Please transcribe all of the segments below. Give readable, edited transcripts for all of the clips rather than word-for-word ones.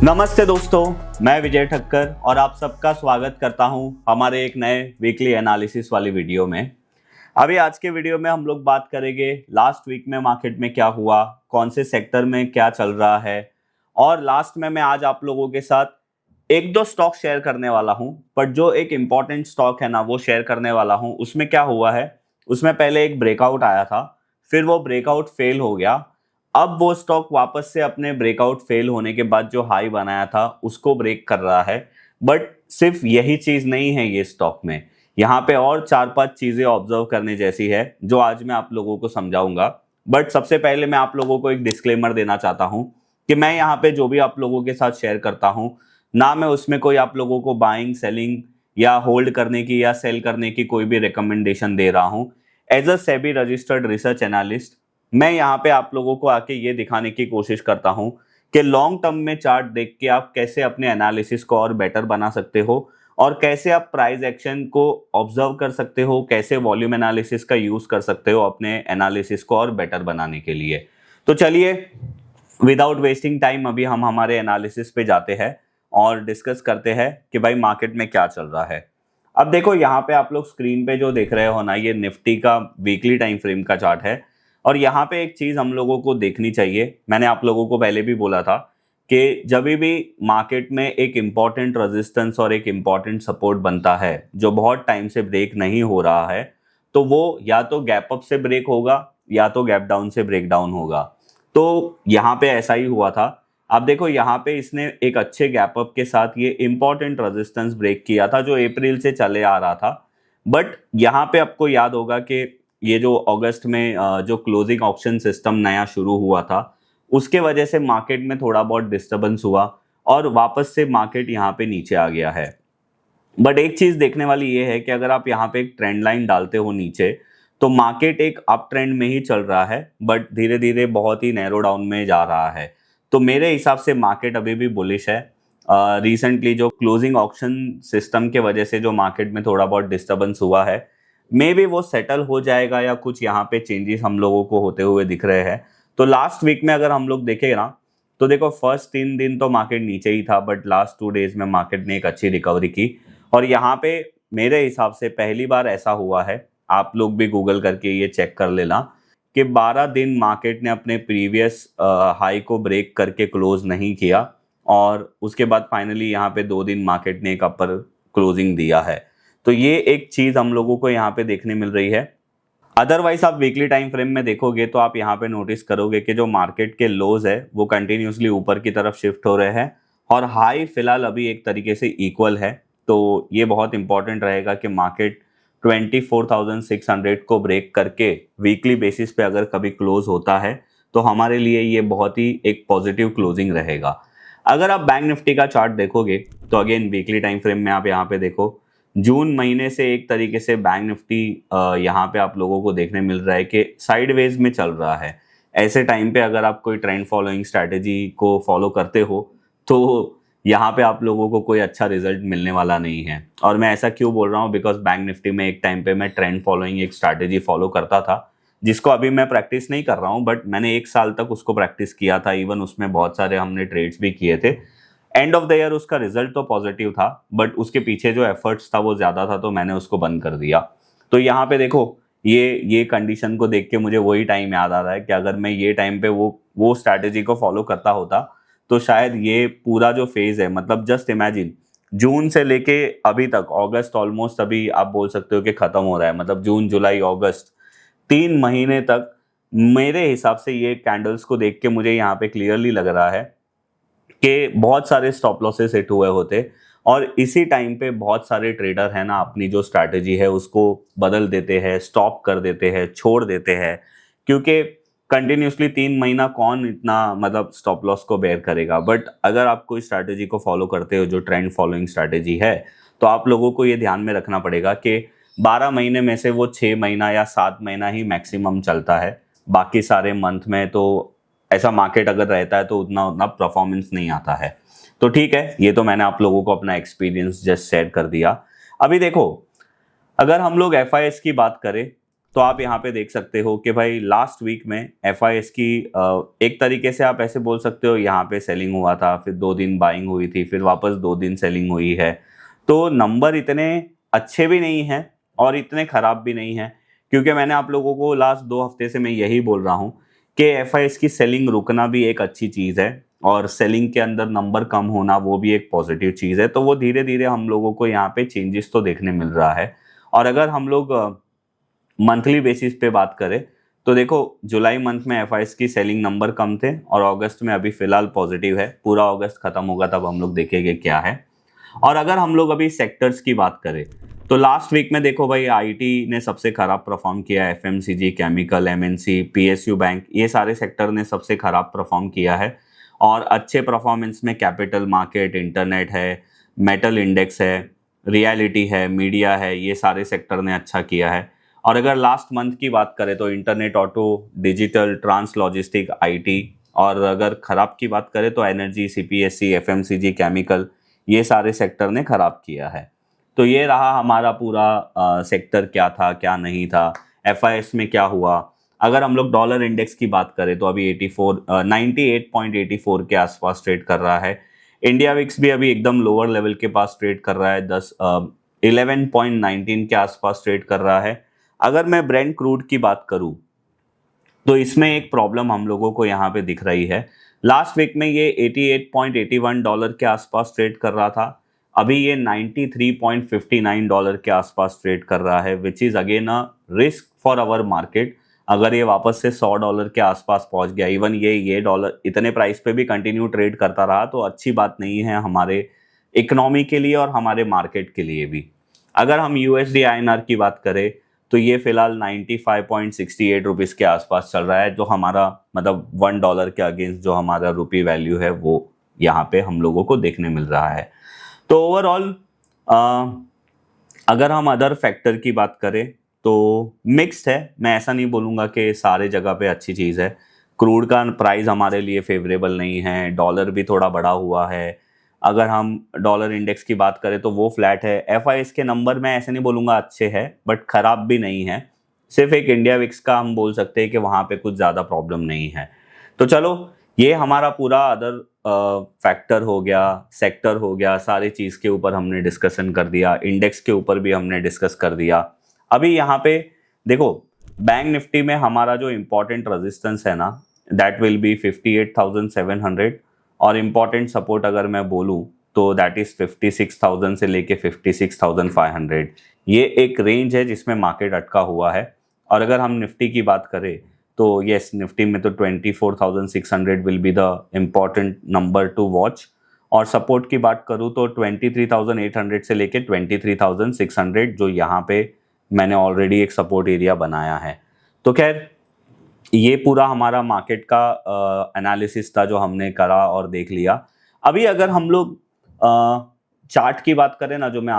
नमस्ते दोस्तों, मैं विजय ठक्कर और आप सबका स्वागत करता हूं हमारे एक नए वीकली एनालिसिस वाली वीडियो में। अभी आज के वीडियो में हम लोग बात करेंगे लास्ट वीक में मार्केट में क्या हुआ, कौन से सेक्टर में क्या चल रहा है, और लास्ट में मैं आज आप लोगों के साथ एक दो स्टॉक शेयर करने वाला हूं। बट जो एक इम्पॉर्टेंट स्टॉक है ना, वो शेयर करने वाला हूं। उसमें क्या हुआ है, उसमें पहले एक ब्रेकआउट आया था, फिर वो ब्रेकआउट फेल हो गया। अब वो स्टॉक वापस से अपने ब्रेकआउट फेल होने के बाद जो हाई बनाया था उसको ब्रेक कर रहा है। बट सिर्फ यही चीज नहीं है ये स्टॉक में, यहाँ पे और 4-5 चीजें ऑब्जर्व करने जैसी है जो आज मैं आप लोगों को समझाऊंगा। बट सबसे पहले मैं आप लोगों को एक डिस्क्लेमर देना चाहता हूँ कि मैं यहाँ पे जो भी आप लोगों के साथ शेयर करता हूँ ना, मैं उसमें कोई आप लोगों को बाइंग, सेलिंग या होल्ड करने की या सेल करने की कोई भी रिकमेंडेशन दे रहा हूँ। As a SEBI registered research analyst मैं यहाँ पे आप लोगों को आके ये दिखाने की कोशिश करता हूँ कि लॉन्ग टर्म में चार्ट देख के आप कैसे अपने एनालिसिस को और बेटर बना सकते हो, और कैसे आप प्राइस एक्शन को ऑब्जर्व कर सकते हो, कैसे वॉल्यूम एनालिसिस का यूज कर सकते हो अपने एनालिसिस को और बेटर बनाने के लिए। तो चलिए विदाउट वेस्टिंग टाइम अभी हम हमारे एनालिसिस पे जाते हैं और डिस्कस करते हैं कि भाई मार्केट में क्या चल रहा है। अब देखो यहाँ पे आप लोग स्क्रीन पे जो देख रहे हो ना, ये निफ्टी का वीकली टाइम फ्रेम का चार्ट है। और यहाँ पे एक चीज हम लोगों को देखनी चाहिए, मैंने आप लोगों को पहले भी बोला था कि जब भी मार्केट में एक इम्पॉर्टेंट रेजिस्टेंस और एक इम्पॉर्टेंट सपोर्ट बनता है जो बहुत टाइम से ब्रेक नहीं हो रहा है, तो वो या तो गैप अप से ब्रेक होगा या तो गैप डाउन से ब्रेक डाउन होगा। तो यहाँ पे ऐसा ही हुआ था। आप देखो यहाँ पे इसने एक अच्छे गैप अप के साथ ये इम्पॉर्टेंट रेजिस्टेंस ब्रेक किया था जो अप्रैल से चले आ रहा था। बट यहाँ पे आपको याद होगा कि ये जो अगस्त में जो क्लोजिंग ऑक्शन सिस्टम नया शुरू हुआ था, उसके वजह से मार्केट में थोड़ा बहुत डिस्टर्बेंस हुआ और वापस से मार्केट यहाँ पे नीचे आ गया है। बट एक चीज देखने वाली ये है कि अगर आप यहाँ पे एक ट्रेंड लाइन डालते हो नीचे, तो मार्केट एक अप ट्रेंड में ही चल रहा है, बट धीरे धीरे बहुत ही नैरो डाउन में जा रहा है। तो मेरे हिसाब से मार्केट अभी भी बुलिश है। रिसेंटली जो क्लोजिंग ऑक्शन सिस्टम के वजह से जो मार्केट में थोड़ा बहुत डिस्टर्बेंस हुआ है, मे बी वो सेटल हो जाएगा या कुछ यहाँ पे चेंजेस हम लोगों को होते हुए दिख रहे हैं। तो लास्ट वीक में अगर हम लोग देखें ना, तो देखो फर्स्ट 3 दिन तो मार्केट नीचे ही था, बट लास्ट 2 डेज में मार्केट ने एक अच्छी रिकवरी की। और यहाँ पे मेरे हिसाब से पहली बार ऐसा हुआ है, आप लोग भी गूगल करके ये चेक कर लेना, कि 12 दिन मार्केट ने अपने प्रीवियस हाई को ब्रेक करके क्लोज नहीं किया, और उसके बाद फाइनली यहाँ पे 2 दिन मार्केट ने एक अपर क्लोजिंग दिया है। तो ये एक चीज हम लोगों को यहाँ पे देखने मिल रही है। अदरवाइज आप वीकली टाइम फ्रेम में देखोगे तो आप यहाँ पे नोटिस करोगे कि जो मार्केट के लोज है वो कंटिन्यूसली ऊपर की तरफ शिफ्ट हो रहे हैं, और हाई फिलहाल अभी एक तरीके से इक्वल है। तो ये बहुत इंपॉर्टेंट रहेगा कि मार्केट 24,600 को ब्रेक करके वीकली बेसिस पे अगर कभी क्लोज होता है तो हमारे लिए ये बहुत ही एक पॉजिटिव क्लोजिंग रहेगा। अगर आप बैंक निफ्टी का चार्ट देखोगे तो अगेन वीकली टाइम फ्रेम में आप यहाँ पे देखो, जून महीने से एक तरीके से बैंक निफ्टी यहाँ पे आप लोगों को देखने मिल रहा है कि साइडवेज में चल रहा है। ऐसे टाइम पे अगर आप कोई ट्रेंड फॉलोइंग स्ट्रैटेजी को फॉलो करते हो तो यहाँ पे आप लोगों को कोई अच्छा रिजल्ट मिलने वाला नहीं है। और मैं ऐसा क्यों बोल रहा हूँ, बिकॉज बैंक निफ्टी में एक टाइम पे मैं ट्रेंड फॉलोइंग एक स्ट्रैटेजी फॉलो करता था, जिसको अभी मैं प्रैक्टिस नहीं कर रहा हूँ, बट मैंने 1 साल तक उसको प्रैक्टिस किया था। इवन उसमें बहुत सारे हमने ट्रेड्स भी किए थे। एंड ऑफ द ईयर उसका रिजल्ट तो पॉजिटिव था, बट उसके पीछे जो एफर्ट्स था वो ज्यादा था, तो मैंने उसको बंद कर दिया। तो यहाँ पे देखो ये कंडीशन को देख के मुझे वही टाइम याद आ रहा है कि अगर मैं ये टाइम पे वो स्ट्रैटेजी को फॉलो करता होता तो शायद ये पूरा जो फेज है, मतलब जस्ट इमेजिन जून से लेके अभी तक अगस्त ऑलमोस्ट अभी आप बोल सकते हो कि खत्म हो रहा है, मतलब जून जुलाई अगस्त 3 महीने तक मेरे हिसाब से ये कैंडल्स को देख के मुझे यहाँ पे क्लियरली लग रहा है कि बहुत सारे स्टॉप लॉसेस हिट हुए होते, और इसी टाइम पे बहुत सारे ट्रेडर है ना अपनी जो स्ट्रैटेजी है उसको बदल देते हैं, स्टॉप कर देते हैं, छोड़ देते हैं। क्योंकि कंटिन्यूसली 3 महीना कौन इतना मतलब स्टॉप लॉस को बेयर करेगा। बट अगर आप कोई स्ट्रैटेजी को फॉलो करते हो जो ट्रेंड फॉलोइंग स्ट्रैटेजी है, तो आप लोगों को ये ध्यान में रखना पड़ेगा कि 12 महीने में से वो 6 महीना या 7 महीना ही मैक्सिमम चलता है। बाकी सारे मंथ में तो ऐसा मार्केट अगर रहता है तो उतना उतना परफॉर्मेंस नहीं आता है। तो ठीक है, ये तो मैंने आप लोगों को अपना एक्सपीरियंस जस्ट शेयर कर दिया। अभी देखो, अगर हम लोग FIS की बात करें तो आप यहाँ पे देख सकते हो कि भाई लास्ट वीक में FIS की एक तरीके से आप ऐसे बोल सकते हो, यहाँ पे सेलिंग हुआ था, फिर 2 दिन बाइंग हुई थी, फिर वापस 2 दिन सेलिंग हुई है। तो नंबर इतने अच्छे भी नहीं हैं और इतने खराब भी नहीं हैं, क्योंकि मैंने आप लोगों को लास्ट 2 हफ्ते से मैं यही बोल रहा हूँ कि FIS की सेलिंग रुकना भी एक अच्छी चीज़ है और सेलिंग के अंदर नंबर कम होना वो भी एक पॉजिटिव चीज़ है। तो वो धीरे धीरे हम लोगों को यहाँ पे चेंजेस तो देखने मिल रहा है। और अगर हम लोग मंथली बेसिस पे बात करें तो देखो, जुलाई मंथ में FIS की सेलिंग नंबर कम थे और अगस्त में अभी फिलहाल पॉजिटिव है। पूरा अगस्त खत्म होगा तब हम लोग देखेंगे क्या है। और अगर हम लोग अभी सेक्टर्स की बात करें तो लास्ट वीक में देखो भाई, IT ने सबसे खराब परफॉर्म किया, FMCG, chemical, MNC, PSU bank, ये सारे सेक्टर ने सबसे खराब परफॉर्म किया है। और अच्छे परफॉर्मेंस में कैपिटल मार्केट, इंटरनेट है, मेटल इंडेक्स है, रियलिटी है, मीडिया है, ये सारे सेक्टर ने अच्छा किया है। और अगर लास्ट मंथ की बात करें तो internet, auto, digital, trans logistic, IT। और अगर खराब की बात करें तो एनर्जी, CPSC, FMCG, केमिकल, ये सारे सेक्टर ने खराब किया है। तो ये रहा हमारा पूरा सेक्टर क्या था क्या नहीं था, FIS में क्या हुआ। अगर हम लोग डॉलर इंडेक्स की बात करें तो अभी 98.84 के आसपास ट्रेड कर रहा है। इंडिया विक्स भी अभी एकदम लोअर लेवल के पास ट्रेड कर रहा है, 11.19 के आसपास ट्रेड कर रहा है। अगर मैं ब्रेंट क्रूड की बात करूं तो इसमें एक प्रॉब्लम हम लोगों को यहाँ पे दिख रही है। लास्ट वीक में ये $88.81 के आसपास ट्रेड कर रहा था, अभी ये $93.59 के आसपास ट्रेड कर रहा है, which is again a risk for our market. अगर ये वापस से $100 के आसपास पहुंच गया, इवन ये डॉलर इतने प्राइस पे भी कंटिन्यू ट्रेड करता रहा, तो अच्छी बात नहीं है हमारे इकोनॉमी के लिए और हमारे मार्केट के लिए भी। अगर हम USD INR की बात करें तो ये फिलहाल 95.68 रुपीज़ के आसपास चल रहा है, जो हमारा मतलब $1 के अगेंस्ट जो हमारा रुपी वैल्यू है वो यहाँ पे हम लोगों को देखने मिल रहा है। तो ओवरऑल अगर हम अदर फैक्टर की बात करें तो मिक्स्ड है। मैं ऐसा नहीं बोलूँगा कि सारे जगह पे अच्छी चीज़ है। क्रूड का प्राइस हमारे लिए फेवरेबल नहीं है, डॉलर भी थोड़ा बढ़ा हुआ है। अगर हम डॉलर इंडेक्स की बात करें तो वो फ्लैट है। FIS के नंबर मैं ऐसे नहीं बोलूँगा अच्छे हैं, बट ख़राब भी नहीं है। सिर्फ एक इंडिया विक्स का हम बोल सकते हैं कि वहाँ पे कुछ ज़्यादा प्रॉब्लम नहीं है। तो चलो, ये हमारा पूरा अदर फैक्टर हो गया, सेक्टर हो गया, सारी चीज़ के ऊपर हमने डिस्कशन कर दिया, इंडेक्स के ऊपर भी हमने डिस्कस कर दिया। अभी यहाँ पे देखो, बैंक निफ्टी में हमारा जो इम्पोर्टेंट रेजिस्टेंस है ना, दैट विल बी 58,700 और इम्पॉर्टेंट सपोर्ट अगर मैं बोलूँ तो दैट इज़ 56,000 से लेके 56,500। ये एक रेंज है जिसमें मार्केट अटका हुआ है। और अगर हम निफ्टी की बात करें तो यस, निफ्टी में तो 24,600 will be the important number two watch. और सपोर्ट की बात करूँ तो 23,800 से लेके 23,600, जो यहाँ पे मैंने ऑलरेडी एक सपोर्ट एरिया बनाया है। तो खैर, ये पूरा हमारा मार्केट का एनालिसिस था जो हमने करा और देख लिया। अभी अगर हम लोग चार्ट की बात करें ना, जो मैं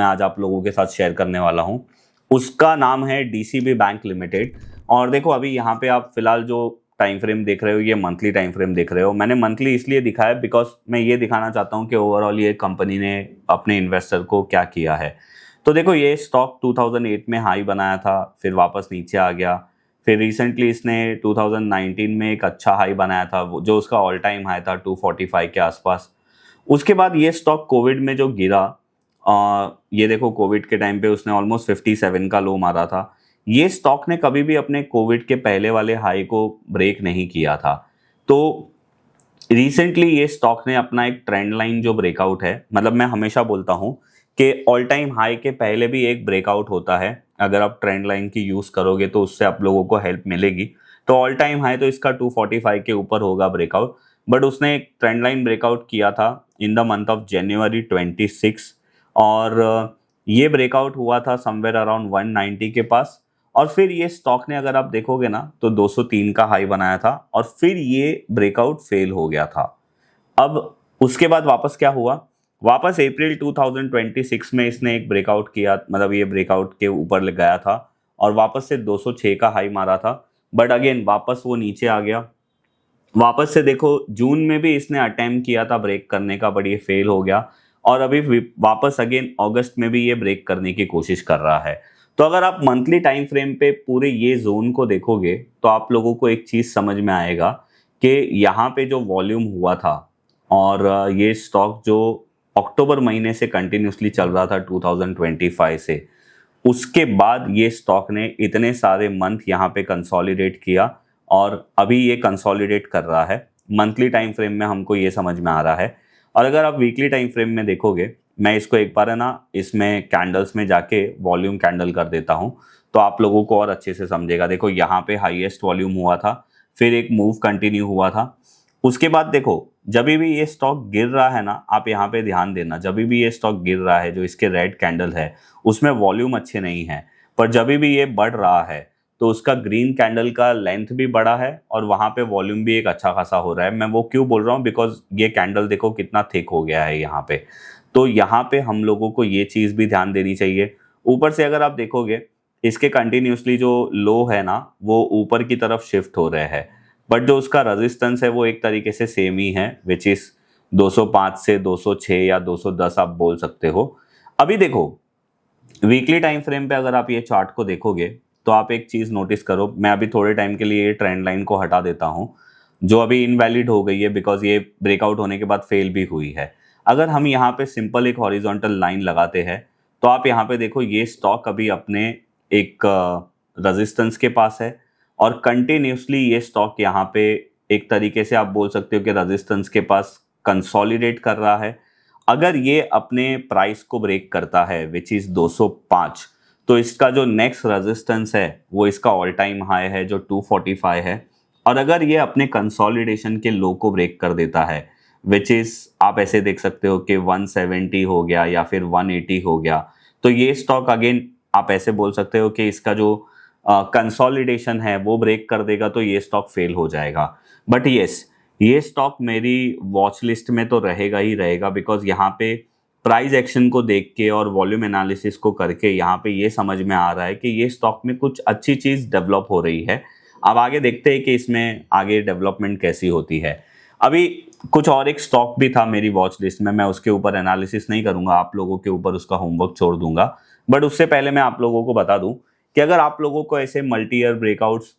आज आप लोगों के साथ शेयर करने वाला हूँ, उसका नाम है DCB बैंक लिमिटेड। और देखो, अभी यहाँ पे आप फिलहाल जो टाइम फ्रेम देख रहे हो, ये मंथली टाइम फ्रेम देख रहे हो। मैंने मंथली इसलिए दिखाया बिकॉज मैं ये दिखाना चाहता हूँ कि ओवरऑल ये कंपनी ने अपने इन्वेस्टर को क्या किया है। तो देखो, ये स्टॉक 2008 में हाई बनाया था, फिर वापस नीचे आ गया। फिर रिसेंटली इसने 2019 में एक अच्छा हाई बनाया था, जो उसका ऑल टाइम हाई था 245 के आसपास। उसके बाद ये स्टॉक कोविड में जो गिरा, ये देखो, कोविड के टाइम पे उसने ऑलमोस्ट 57 का लो मारा था। ये स्टॉक ने कभी भी अपने कोविड के पहले वाले हाई को ब्रेक नहीं किया था। तो रिसेंटली ये स्टॉक ने अपना एक ट्रेंड लाइन जो ब्रेकआउट है, मतलब मैं हमेशा बोलता हूँ कि ऑल टाइम हाई के पहले भी एक ब्रेकआउट होता है। अगर आप ट्रेंड लाइन की यूज़ करोगे तो उससे आप लोगों को हेल्प मिलेगी। तो ऑल टाइम हाई तो इसका 245 के ऊपर होगा ब्रेकआउट, बट उसने एक ट्रेंड लाइन ब्रेकआउट किया था in the month of January 26, और ये ब्रेकआउट हुआ था समवेयर अराउंड 190 के पास। और फिर ये स्टॉक ने, अगर आप देखोगे ना, तो 203 का हाई बनाया था और फिर ये ब्रेकआउट फेल हो गया था। अब उसके बाद वापस क्या हुआ, वापस अप्रैल 2026 में इसने एक ब्रेकआउट किया, मतलब ये ब्रेकआउट के ऊपर ले गया था और वापस से 206 का हाई मारा था, बट अगेन वापस वो नीचे आ गया। वापस से देखो, जून में भी इसने अटेम्प्ट किया था ब्रेक करने का, बट ये फेल हो गया। और अभी वापस अगेन अगस्त में भी ये ब्रेक करने की कोशिश कर रहा है। तो अगर आप मंथली टाइम फ्रेम पे पूरे ये जोन को देखोगे तो आप लोगों को एक चीज समझ में आएगा कि यहाँ पे जो वॉल्यूम हुआ था और ये स्टॉक जो अक्टूबर महीने से कंटिन्यूसली चल रहा था 2025 से, उसके बाद ये स्टॉक ने इतने सारे मंथ यहाँ पे कंसोलिडेट किया और अभी ये कंसोलिडेट कर रहा है। मंथली टाइम फ्रेम में हमको ये समझ में आ रहा है। और अगर आप वीकली टाइम फ्रेम में देखोगे, मैं इसको एक बार है ना इसमें कैंडल्स में जाके वॉल्यूम कैंडल कर देता हूँ तो आप लोगों को और अच्छे से समझेगा। देखो यहाँ पे हाईएस्ट वॉल्यूम हुआ था, फिर एक मूव कंटिन्यू हुआ था, उसके बाद देखो जब भी ये स्टॉक गिर रहा है ना, आप यहाँ पे ध्यान देना, जब भी ये स्टॉक गिर रहा है जो इसके रेड कैंडल है उसमें वॉल्यूम अच्छे नहीं है, पर जब भी ये बढ़ रहा है तो उसका ग्रीन कैंडल का लेंथ भी बड़ा है और वहां पे वॉल्यूम भी एक अच्छा खासा हो रहा है। मैं वो क्यों बोल रहा हूँ, बिकॉज ये कैंडल देखो कितना थिक हो गया है यहाँ पे। तो यहाँ पे हम लोगों को ये चीज भी ध्यान देनी चाहिए। ऊपर से अगर आप देखोगे इसके कंटिन्यूसली जो लो है ना वो ऊपर की तरफ शिफ्ट हो रहे हैं, बट जो उसका रेजिस्टेंस है वो एक तरीके से सेम ही है, विच इज 205 से 206 या 210 आप बोल सकते हो। अभी देखो वीकली टाइम फ्रेम पे अगर आप ये चार्ट को देखोगे तो आप एक चीज नोटिस करो। मैं अभी थोड़े टाइम के लिए ये ट्रेंड लाइन को हटा देता हूँ जो अभी इनवैलिड हो गई है, बिकॉज ये ब्रेकआउट होने के बाद फेल भी हुई है। अगर हम यहाँ पे सिंपल एक हॉरिजॉन्टल लाइन लगाते हैं तो आप यहाँ पे देखो ये स्टॉक अभी अपने एक रेजिस्टेंस के पास है और कंटिन्यूसली ये स्टॉक यहाँ पे एक तरीके से आप बोल सकते हो कि रेजिस्टेंस के पास कंसोलिडेट कर रहा है। अगर ये अपने प्राइस को ब्रेक करता है विच इज 205, तो इसका जो नेक्स्ट रेजिस्टेंस है वो इसका ऑल टाइम हाई है जो 245 है। और अगर ये अपने कंसोलिडेशन के लो को ब्रेक कर देता है विच इज आप ऐसे देख सकते हो कि 170 हो गया या फिर 180 हो गया, तो ये स्टॉक अगेन आप ऐसे बोल सकते हो कि इसका जो कंसोलिडेशन है वो ब्रेक कर देगा तो ये स्टॉक फेल हो जाएगा। बट येस, ये स्टॉक मेरी वॉच लिस्ट में तो रहेगा ही रहेगा, बिकॉज यहाँ पे प्राइस एक्शन को देख के और वॉल्यूम एनालिसिस को करके यहाँ पे ये समझ में आ रहा है कि ये स्टॉक में कुछ अच्छी चीज़ डेवलप हो रही है। अब आगे देखते हैं कि इसमें आगे डेवलपमेंट कैसी होती है। अभी कुछ और एक स्टॉक भी था मेरी वॉच लिस्ट में, मैं उसके ऊपर एनालिसिस नहीं करूंगा, आप लोगों के ऊपर उसका होमवर्क छोड़ दूंगा। बट उससे पहले मैं आप लोगों को बता दूं कि अगर आप लोगों को ऐसे मल्टी ईयर ब्रेकआउट्स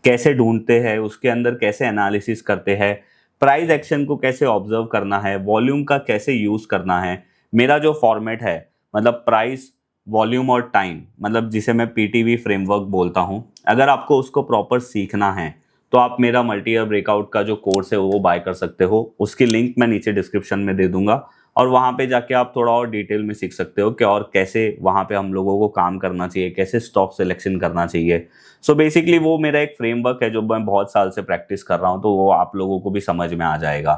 कैसे ढूंढते हैं, उसके अंदर कैसे एनालिसिस करते हैं, प्राइस एक्शन को कैसे ऑब्जर्व करना है, वॉल्यूम का कैसे यूज करना है, मेरा जो फॉर्मेट है मतलब प्राइस वॉल्यूम और टाइम, मतलब जिसे मैं पीटीवी फ्रेमवर्क बोलता हूं, अगर आपको उसको प्रॉपर सीखना है तो आप मेरा मल्टी ईयर ब्रेकआउट का जो कोर्स है वो बाय कर सकते हो। उसकी लिंक मैं नीचे डिस्क्रिप्शन में दे दूंगा और वहाँ पे जाके आप थोड़ा और डिटेल में सीख सकते हो कि और कैसे वहाँ पे हम लोगों को काम करना चाहिए, कैसे स्टॉक सिलेक्शन करना चाहिए। सो बेसिकली वो मेरा एक फ्रेमवर्क है जो मैं बहुत साल से प्रैक्टिस कर रहा हूँ, तो वो आप लोगों को भी समझ में आ जाएगा।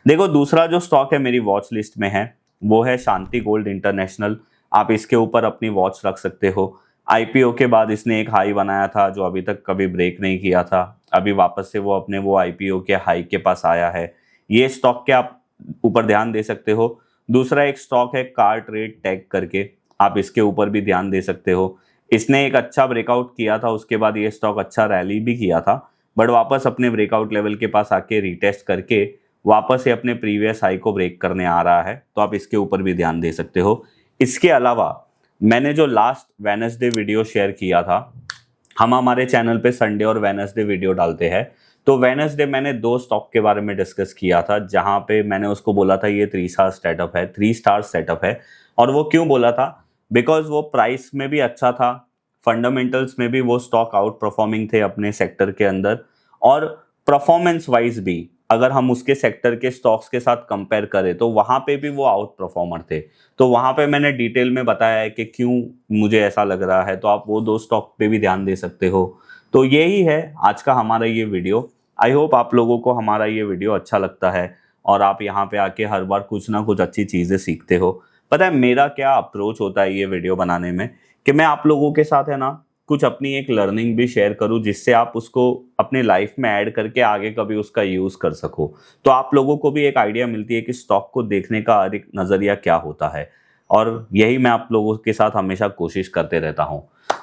देखो दूसरा जो स्टॉक है मेरी वॉच लिस्ट में है वो है शांति गोल्ड इंटरनेशनल। आप इसके ऊपर अपनी वॉच रख सकते हो। आईपीओ के बाद इसने एक हाई बनाया था जो अभी तक कभी ब्रेक नहीं किया था, अभी वापस से वो अपने वो आईपीओ के हाई के पास आया है। ये स्टॉक के आप ऊपर ध्यान दे सकते हो। दूसरा एक स्टॉक है कार ट्रेड टेक करके, आप इसके ऊपर भी ध्यान दे सकते हो। इसने एक अच्छा ब्रेकआउट किया था, उसके बाद ये स्टॉक अच्छा रैली भी किया था, बट वापस अपने ब्रेकआउट लेवल के पास आके रीटेस्ट करके वापस से अपने प्रीवियस हाई को ब्रेक करने आ रहा है, तो आप इसके ऊपर भी ध्यान दे सकते हो। इसके अलावा मैंने जो लास्ट वेडनेसडे वीडियो शेयर किया था, हम हमारे चैनल पे संडे और वेडनेसडे वीडियो डालते हैं, तो वेडनेसडे मैंने 2 स्टॉक के बारे में डिस्कस किया था जहां पे मैंने उसको बोला था ये 3 स्टार सेटअप है, 3 स्टार सेटअप है। और वो क्यों बोला था, बिकॉज वो प्राइस में भी अच्छा था, फंडामेंटल्स में भी वो स्टॉक आउट परफॉर्मिंग थे अपने सेक्टर के अंदर, और परफॉर्मेंस वाइज भी अगर हम उसके सेक्टर के स्टॉक्स के साथ कंपेयर करें तो वहां पे भी वो आउट परफॉर्मर थे। तो वहां पे मैंने डिटेल में बताया है कि क्यों मुझे ऐसा लग रहा है, तो आप वो 2 स्टॉक पे भी ध्यान दे सकते हो। तो यही है आज का हमारा ये वीडियो। आई होप आप लोगों को हमारा ये वीडियो अच्छा लगता है और आप यहाँ पे आके हर बार कुछ ना कुछ अच्छी चीज़ें सीखते हो। पता है मेरा क्या अप्रोच होता है ये वीडियो बनाने में, कि मैं आप लोगों के साथ है ना कुछ अपनी एक लर्निंग भी शेयर करूं जिससे आप उसको अपने लाइफ में ऐड करके आगे कभी उसका यूज़ कर सको। तो आप लोगों को भी एक आइडिया मिलती है कि स्टॉक को देखने का एक नज़रिया क्या होता है, और यही मैं आप लोगों के साथ हमेशा कोशिश करते रहता हूं।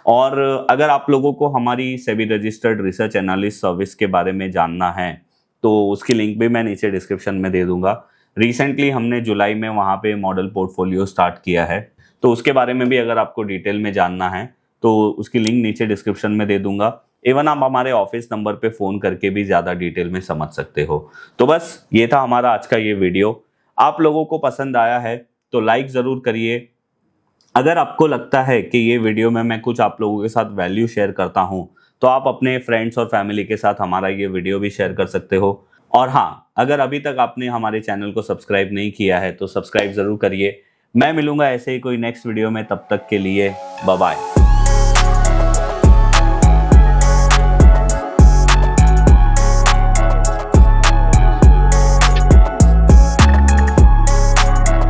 और अगर आप लोगों को हमारी SEBI registered research analyst service के बारे में जानना है तो उसकी लिंक भी मैं नीचे डिस्क्रिप्शन में दे दूंगा। रिसेंटली हमने जुलाई में वहाँ पे मॉडल पोर्टफोलियो स्टार्ट किया है, तो उसके बारे में भी अगर आपको डिटेल में जानना है तो उसकी लिंक नीचे डिस्क्रिप्शन में दे दूंगा। इवन आप हमारे ऑफिस नंबर पे फ़ोन करके भी ज़्यादा डिटेल में समझ सकते हो। तो बस ये था हमारा आज का ये वीडियो। आप लोगों को पसंद आया है तो लाइक ज़रूर करिए। अगर आपको लगता है कि ये वीडियो में मैं कुछ आप लोगों के साथ वैल्यू शेयर करता हूँ तो आप अपने फ्रेंड्स और फैमिली के साथ हमारा ये वीडियो भी शेयर कर सकते हो। और हाँ, अगर अभी तक आपने हमारे चैनल को सब्सक्राइब नहीं किया है तो सब्सक्राइब ज़रूर करिए। मैं मिलूंगा ऐसे ही कोई नेक्स्ट वीडियो में, तब तक के लिए बाय बाय।